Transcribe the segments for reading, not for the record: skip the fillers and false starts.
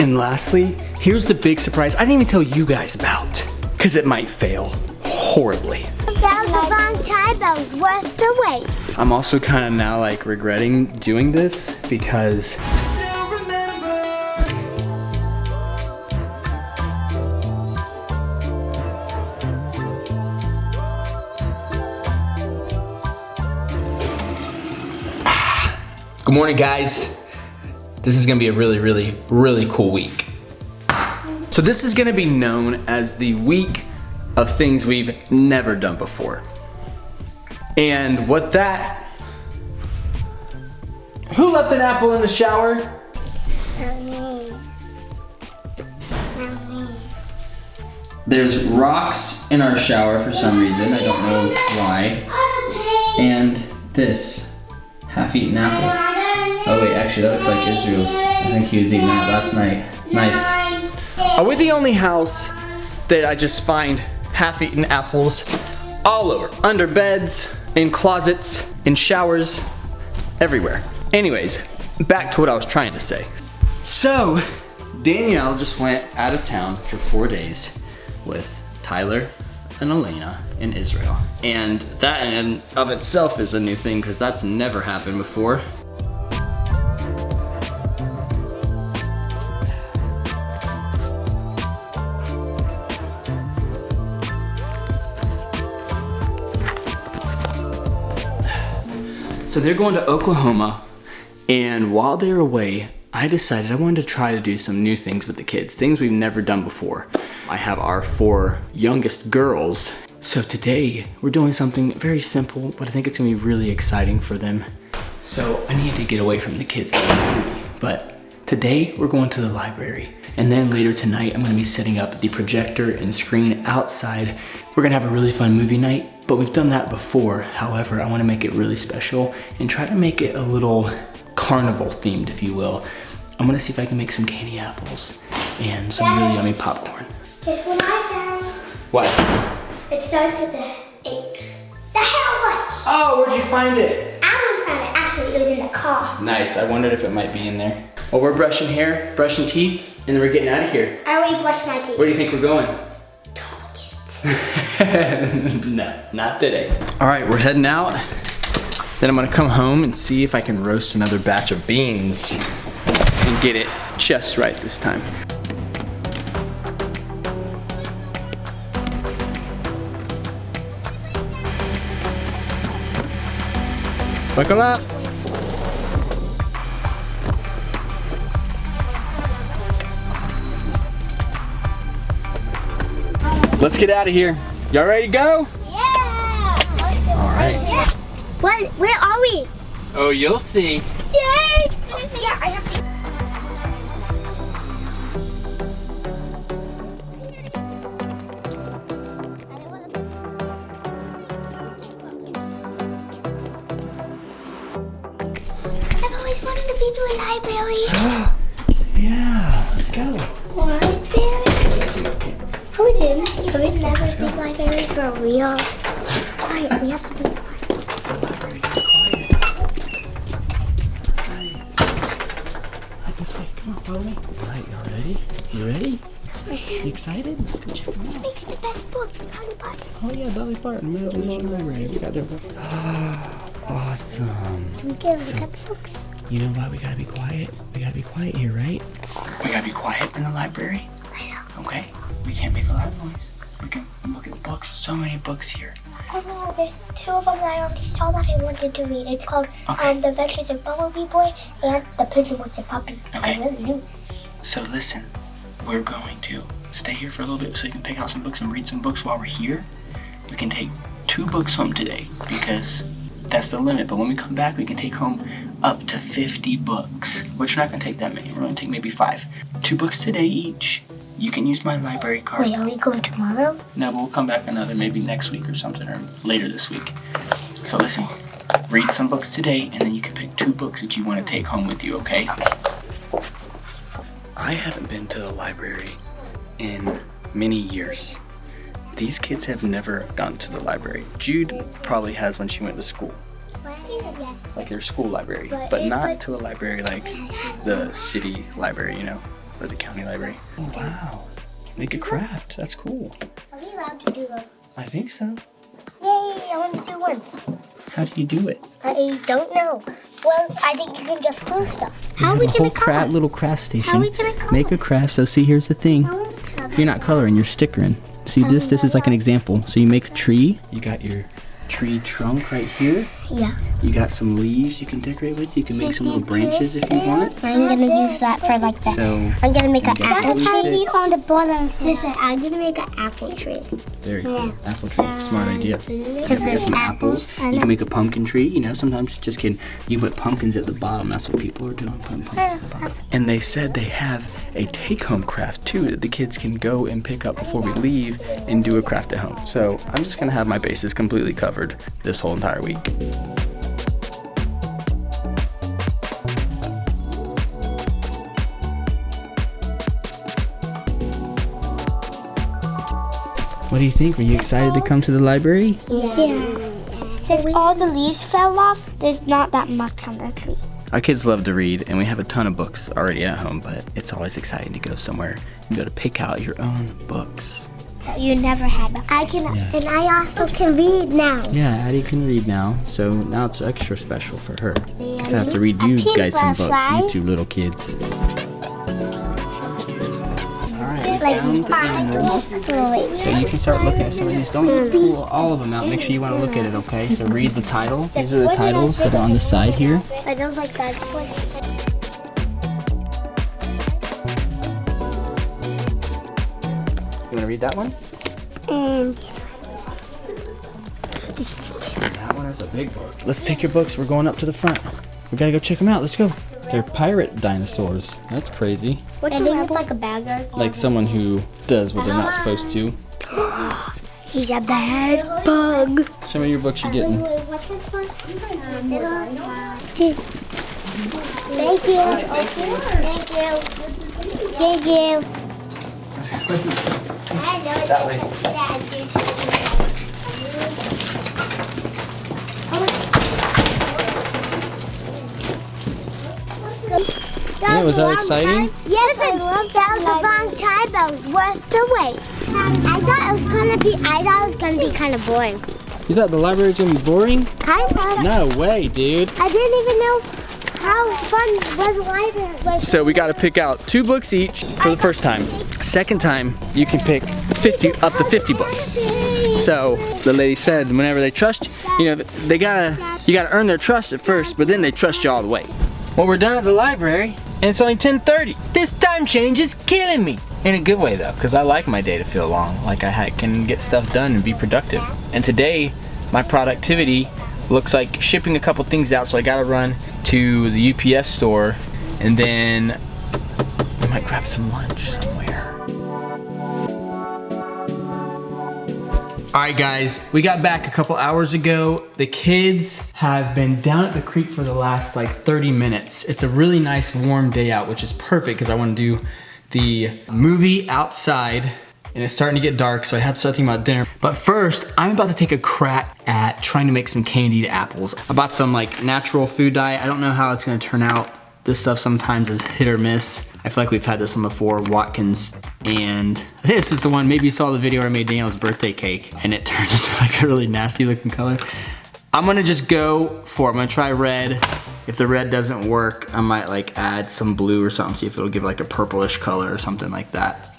And lastly, here's the big surprise I didn't even tell you guys about, because it might fail horribly. That was a long time, but it was worth the wait. I'm also kind of now like regretting doing this because good morning, guys. This is gonna be a really cool week. So this is gonna be known as the week of things we've never done before. And what that... Who left an apple in the shower? Not me. Not me. There's rocks in our shower for some reason. I don't know why. And this half-eaten apple. Oh wait, actually that looks like Israel's. I think he was eating that last night. Nice. Are we the only house that I just find half-eaten apples all over? Under beds, in closets, in showers, everywhere. Anyways, back to what I was trying to say. So, Danielle just went out of town for 4 days with Tyler and Elena in Israel. And that in and of itself is a new thing because that's never happened before. So they're going to Oklahoma, and while they're away, I decided I wanted to try to do some new things with the kids, things we've never done before. I have our 4 youngest girls, so today we're doing something very simple, but I think it's gonna be really exciting for them. So I need to get away from the kids, but today we're going to the library, and then later tonight I'm gonna be setting up the projector and screen outside. We're gonna have a really fun movie night. But we've done that before. However, I want to make it really special and try to make it a little carnival themed, if you will. I'm gonna see if I can make some candy apples and some really yummy popcorn. Guess what I found? What? It starts with the H. The hell was? Oh, where'd you find it? Alan found it. Actually, it was in the car. Nice, I wondered if it might be in there. Well, we're brushing hair, brushing teeth, and then we're getting out of here. I already brushed my teeth. Where do you think we're going? No, not today. All right, we're heading out. Then I'm gonna come home and see if I can roast another batch of beans and get it just right this time. Buckle up. Let's get out of here. Y'all ready to go? Yeah. All right. Where are we? Oh, you'll see. Yay! Yeah, I have to. I've always wanted to be to a library. Yeah, let's go. Library? Who did? Used to never think libraries were real. Quiet, we have to be quiet. So library, quiet. Right this way, come on, follow me. All right, y'all ready? You ready? You excited? Let's go check them This out. makes the best books, Dolly Parton. Oh yeah, Dolly Parton, Imagination Library. We got their book. Awesome. Can we go look at the books? You know why we gotta be quiet? We gotta be quiet here, right? We gotta be quiet in the library. I know. Okay? We can't make a lot of noise. We can look at books. So many books here. Oh no, there's 2 of them that I already saw that I wanted to read. It's called Okay. The Adventures of Bumblebee Boy and The Pigeon with the Puppy. Okay. I really knew. So listen, we're going to stay here for a little bit so you can pick out some books and read some books while we're here. We can take 2 books home today because that's the limit. But when we come back, we can take home up to 50 books, which we're not gonna take that many. We're gonna take maybe 5. 2 books today each. You can use my library card. Wait, are we going tomorrow? No, we'll come back another maybe next week or something, or later this week. So listen, read some books today, and then you can pick 2 books that you want to take home with you, okay? I haven't been to the library in many years. These kids have never gone to the library. Jude probably has when she went to school. Yes. It's like their school library, but not to a library like the city library, you know? or the county library. Oh wow, make a craft, that's cool. Are we allowed to do one? I think so. Yay, I want to do one. How do you do it? I don't know. Well, I think you can just glue stuff. How are we going to color? Little craft station. How are we going to color? Make a craft, so see, here's the thing. You're not coloring, you're stickering. See this is like an example. So you make a tree, you got your tree trunk right here. Yeah. You got some leaves you can decorate with. You can make some little branches if you want. I'm going to use that for like that. So I'm going to make an apple sticks. tree on the bottom. Listen, I'm going to make an apple tree. Very cool. Apple tree, smart idea. Because there's Some apples. You can make a pumpkin tree. You know, sometimes, just kidding, you can put pumpkins at the bottom. That's what people are doing, putting pumpkins at the bottom. And they said they have a take-home craft too that the kids can go and pick up before we leave and do a craft at home. So I'm just gonna have my bases completely covered this whole entire week. What do you think? Were you excited to come to the library? Yeah. Since all the leaves fell off, there's not that much on the tree. Our kids love to read, and we have a ton of books already at home, but it's always exciting to go somewhere and go to pick out your own books. That you never had before. And I also can read now. Yeah, Addie can read now, so now it's extra special for her. Because I have to read you guys some books, you two little kids. Like so you can start looking at some of these. Don't pull all of them out. Make sure you want to look at it, okay? So read the title. These are the titles that are on the side here. I don't like that one. You want to read that one? And that one is a big book. Let's take your books. We're going up to the front. We gotta go check them out. Let's go. They're pirate dinosaurs. That's crazy. What's a rebel? Like a bagger? Like someone who does what they're not supposed to. He's a bad bug. Show me your books you're getting. Thank you. Thank you. Thank you. That way. Yeah, was that exciting? Yes, I love that. Was a long time. That was worth the wait. I thought it was gonna be kind of boring. You thought the library was gonna be boring? Kind of. No way, dude. I didn't even know how fun was the library. So we got to pick out 2 books each for the first time. Second time, you can pick up to 50 books. So the lady said, whenever they trust you, you know, you gotta earn their trust at first, but then they trust you all the way. Well, we're done at the library, and it's only 10:30. This time change is killing me. In a good way though, because I like my day to feel long, like I can get stuff done and be productive. And today, my productivity looks like shipping a couple things out, so I gotta run to the UPS store, and then I might grab some lunch somewhere. Alright guys, we got back a couple hours ago. The kids have been down at the creek for the last like 30 minutes. It's a really nice warm day out, which is perfect because I want to do the movie outside, and it's starting to get dark, so I have to start thinking about dinner. But first, I'm about to take a crack at trying to make some candied apples. I bought some like natural food dye. I don't know how it's gonna turn out. This stuff sometimes is hit or miss. I feel like we've had this one before, Watkins, and I think this is the one, maybe you saw the video where I made Danielle's birthday cake, and it turned into like a really nasty looking color. I'm gonna just go for it. I'm gonna try red. If the red doesn't work, I might like add some blue or something, see if it'll give like a purplish color or something like that.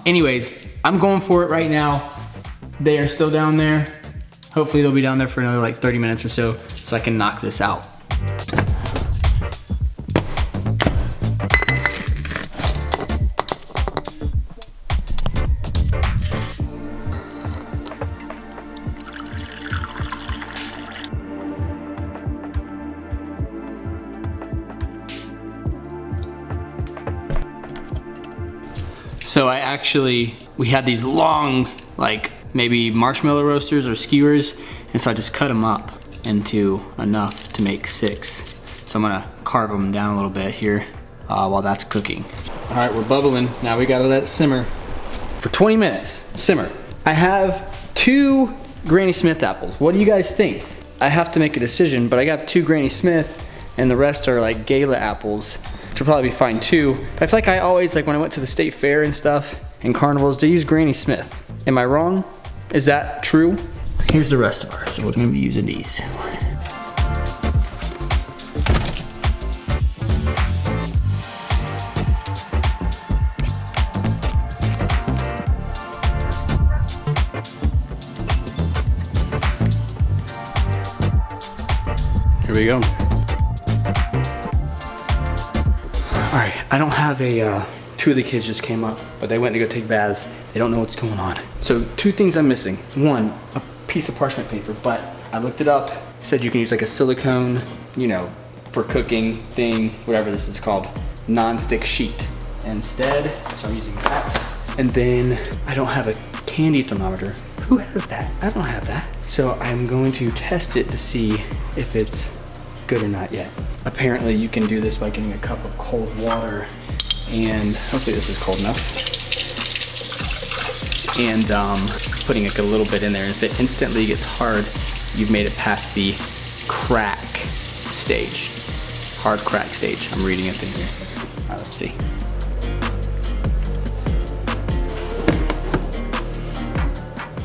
Anyways, I'm going for it right now. They are still down there. Hopefully they'll be down there for another like 30 minutes or so I can knock this out. So we had these long, like maybe marshmallow roasters or skewers, and so I just cut them up into enough to make 6. So I'm gonna carve them down a little bit here while that's cooking. All right, we're bubbling. Now we gotta let it simmer for 20 minutes, simmer. I have 2 Granny Smith apples. What do you guys think? I have to make a decision, but I got 2 Granny Smith and the rest are like Gala apples. which will probably be fine too. But I feel like I always, like when I went to the state fair and stuff, and carnivals, they use Granny Smith. Am I wrong? Is that true? Here's the rest of ours, so we're gonna be using these. Here we go. All right, I don't have a, two of the kids just came up, but they went to go take baths. They don't know what's going on. So two things I'm missing. One, a piece of parchment paper, but I looked it up. It said you can use like a silicone, you know, for cooking thing, whatever this is called, non-stick sheet instead. So I'm using that. And then I don't have a candy thermometer. Who has that? I don't have that. So I'm going to test it to see if it's good or not yet. Apparently you can do this by getting a cup of cold water, and hopefully this is cold enough. And putting like a little bit in there. If it instantly gets hard, you've made it past the crack stage. Hard crack stage. I'm reading it in here. All right, let's see.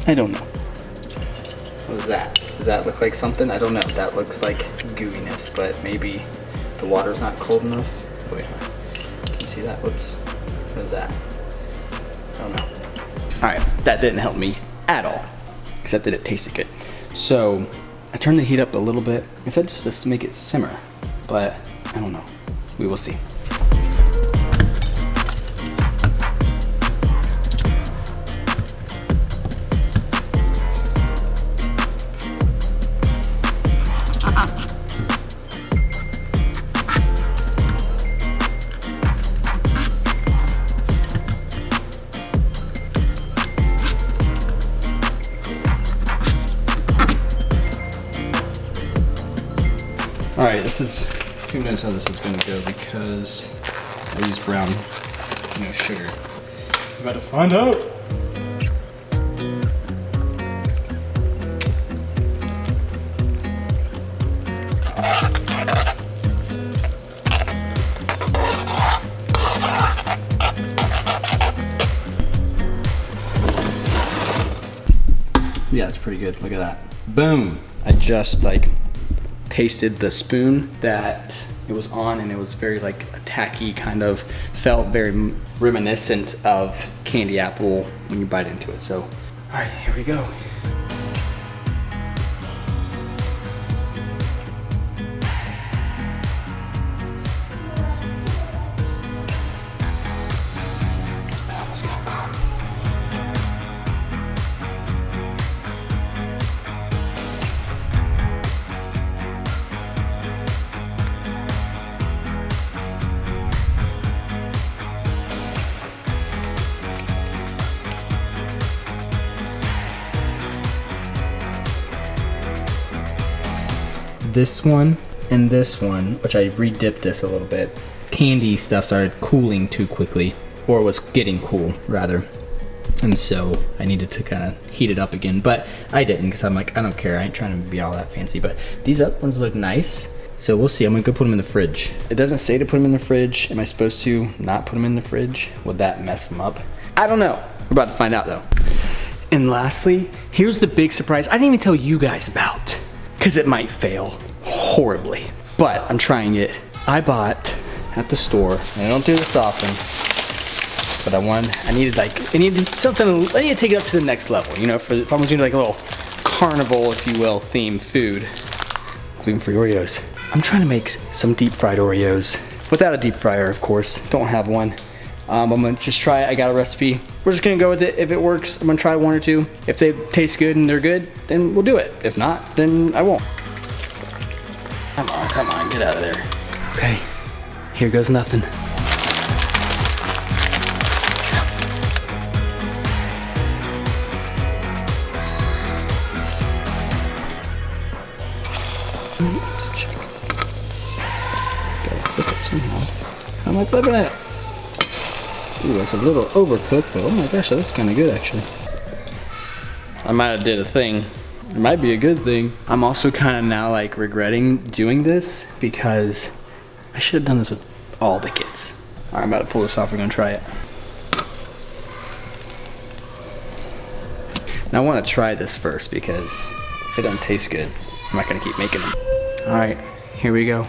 I don't know. What is that? Does that look like something? I don't know. That looks like gooiness, but maybe the water's not cold enough. Wait, can you see that? Whoops. What is that? I don't know. All right, that didn't help me at all, except that it tasted good. So I turned the heat up a little bit. I said just to make it simmer, but I don't know. We will see. All right, this is, who knows how this is gonna go because I use brown, no sugar. I'm about to find out. Yeah, it's pretty good, look at that. Boom, I just like tasted the spoon that it was on, and it was very like a tacky kind of, felt very reminiscent of candy apple when you bite into it. So, all right, here we go. I almost got caught. This one and this one, which I re-dipped this a little bit, candy stuff started cooling too quickly, or was getting cool rather, and so I needed to kind of heat it up again, but I didn't because I'm like, I don't care, I ain't trying to be all that fancy. But these other ones look nice, so we'll see. I'm gonna go put them in the fridge. It doesn't say to put them in the fridge. Am I supposed to not put them in the fridge? Would that mess them up? I don't know. We're about to find out though. And lastly, here's the big surprise I didn't even tell you guys about, because it might fail horribly, but I'm trying it. I bought at the store, and I don't do this often, but I needed something, I need to take it up to the next level, you know, if I was doing like a little carnival, if you will, themed food. Gluten-free Oreos. I'm trying to make some deep fried Oreos, without a deep fryer, of course. Don't have one. I'm gonna just try it. I got a recipe. We're just gonna go with it. If it works, I'm gonna try one or two. If they taste good and they're good, then we'll do it. If not, then I won't. Come on, get out of there. Okay, here goes nothing. Let's check. Gotta flip it somehow. How am I flipping it? Ooh, it's a little overcooked, but oh my gosh, that's kind of good actually. I might have did a thing. It might be a good thing. I'm also kind of now like regretting doing this because I should have done this with all the kids. All right, I'm about to pull this off. We're gonna try it. Now I want to try this first because if it doesn't taste good, I'm not gonna keep making them. All right, here we go.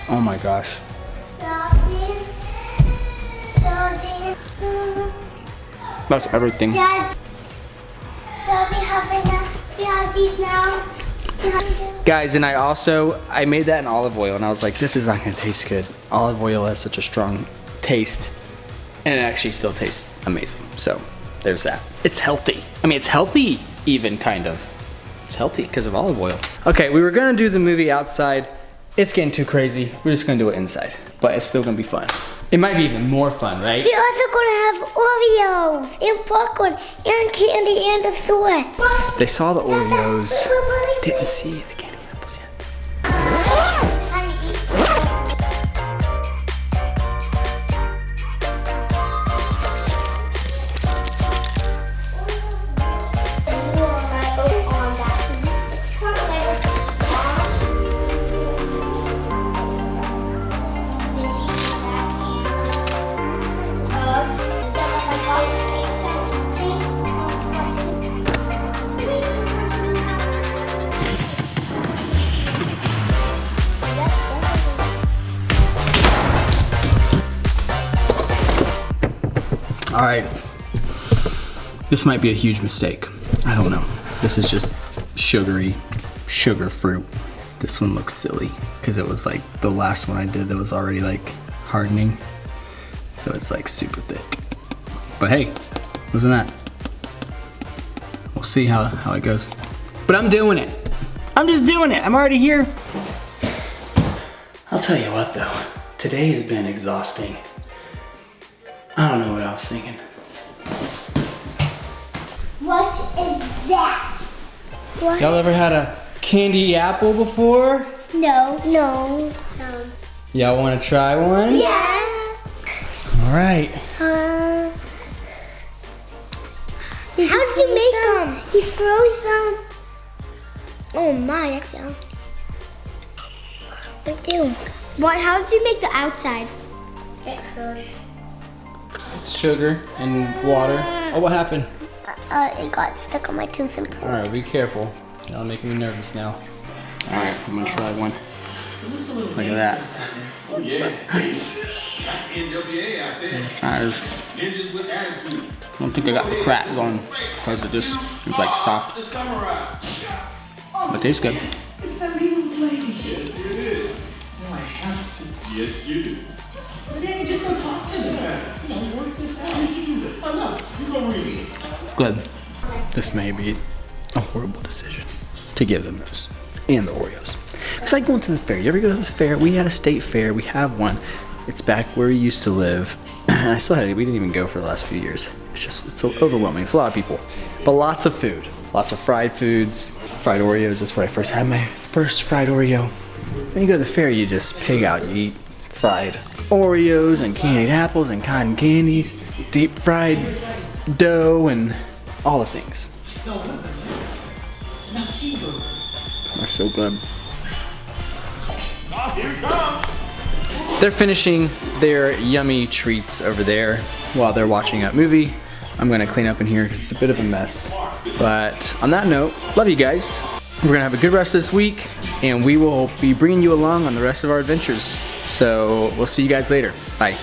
Oh my gosh. That's everything. Dad, we have these now. Guys, and I made that in olive oil, and I was like, this is not gonna taste good. Olive oil has such a strong taste, and it actually still tastes amazing. So there's that. It's healthy. I mean, it's healthy even, kind of. It's healthy because of olive oil. Okay, we were gonna do the movie outside. It's getting too crazy. We're just gonna do it inside, but it's still gonna be fun. It might be even more fun, right? We're also gonna have Oreos and popcorn and candy and a sweat. They saw the Oreos, didn't see the candy apples yet. All right, this might be a huge mistake. I don't know. This is just sugary, sugar fruit. This one looks silly because it was like the last one I did that was already like hardening. So it's like super thick. But hey, wasn't that? We'll see how it goes. But I'm doing it. I'm just doing it. I'm already here. I'll tell you what though, today has been exhausting. I don't know what I was thinking. What is that? What? Y'all ever had a candy apple before? No. Y'all want to try one? Yeah. All right. How did you make them? He froze them. Oh my, that's yummy. Thank you. What? How did you make the outside? It froze. It's sugar and water. Oh, what happened? It got stuck on my tooth and All right, be careful. Y'all making me nervous now. All right, I'm gonna try one. Look at that. I don't think I got the crack going because it's like soft. But it tastes good. Yes, you do. But then you just go talk to them. You know, work this out. Yes, you do that. Oh, no. You go read it. It's good. This may be a horrible decision to give them those and the Oreos. It's like going to the fair. You ever go to this fair? We had a state fair. We have one. It's back where we used to live. I still had it. We didn't even go for the last few years. It's overwhelming. It's a lot of people. But lots of food. Lots of fried foods. Fried Oreos. That's where I first had my first fried Oreo. When you go to the fair, you just pig out. You eat fried Oreos and candied apples and cotton candies, deep fried dough and all the things. They're so good. Here it comes. They're finishing their yummy treats over there while they're watching a movie. I'm gonna clean up in here because it's a bit of a mess. But on that note, love you guys. We're gonna have a good rest of this week and we will be bringing you along on the rest of our adventures. So we'll see you guys later. Bye.